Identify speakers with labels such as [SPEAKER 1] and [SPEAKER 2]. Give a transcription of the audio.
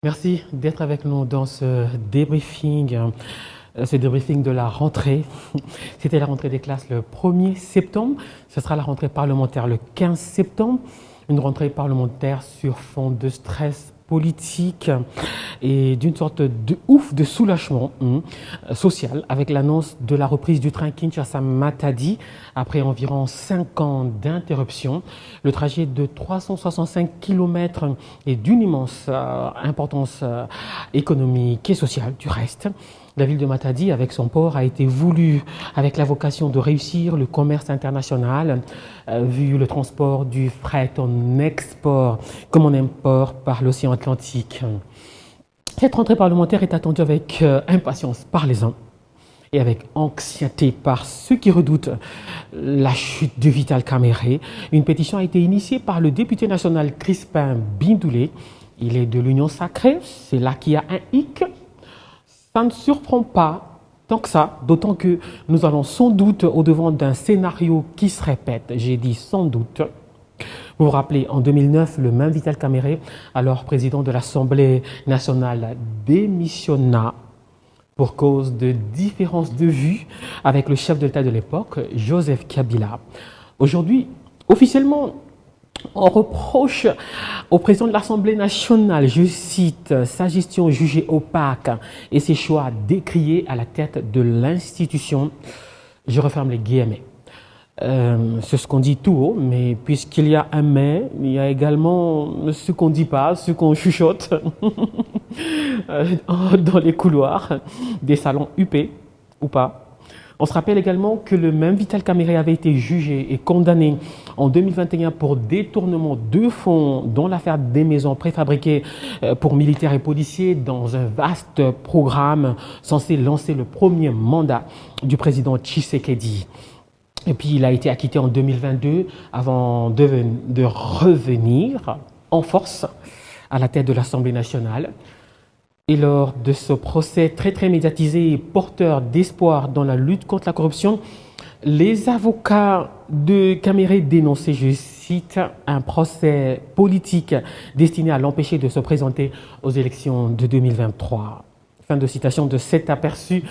[SPEAKER 1] Merci d'être avec nous dans ce débriefing de la rentrée. C'était la rentrée des classes le 1er septembre. Ce sera la rentrée parlementaire le 15 septembre. Une rentrée parlementaire sur fond de stress politique et d'une sorte de soulagement social avec l'annonce de la reprise du train Kinshasa-Matadi après environ 5 ans d'interruption. Le trajet de 365 km est d'une immense importance économique et sociale du reste. La ville de Matadi, avec son port, a été voulue avec la vocation de réussir le commerce international, vu le transport du fret en export comme en import par l'océan Atlantique. Cette rentrée parlementaire est attendue avec impatience par les uns et avec anxiété par ceux qui redoutent la chute de Vital Kamerhe. Une pétition a été initiée par le député national Crispin Bindoulé. Il est de l'Union sacrée, c'est là qu'il y a un hic. Ça ne surprend pas tant que ça, d'autant que nous allons sans doute au-devant d'un scénario qui se répète. J'ai dit sans doute. Vous vous rappelez, en 2009, le même Vital Kamerhe, alors président de l'Assemblée nationale, démissionna pour cause de différences de vues avec le chef de l'État de l'époque, Joseph Kabila. Aujourd'hui, officiellement, on reproche au président de l'Assemblée nationale, je cite, sa gestion jugée opaque et ses choix décriés à la tête de l'institution. Je referme les guillemets. C'est ce qu'on dit tout haut, mais puisqu'il y a un mais, il y a également ce qu'on ne dit pas, ce qu'on chuchote dans les couloirs des salons UP ou pas. On se rappelle également que le même Vital Kamerhe avait été jugé et condamné en 2021 pour détournement de fonds dans l'affaire des maisons préfabriquées pour militaires et policiers dans un vaste programme censé lancer le premier mandat du président Tshisekedi. Et puis il a été acquitté en 2022 avant de revenir en force à la tête de l'Assemblée nationale. Et lors de ce procès très médiatisé et porteur d'espoir dans la lutte contre la corruption, les avocats de Kamerhe dénonçaient, je cite, un procès politique destiné à l'empêcher de se présenter aux élections de 2023. Fin de citation de cet aperçu.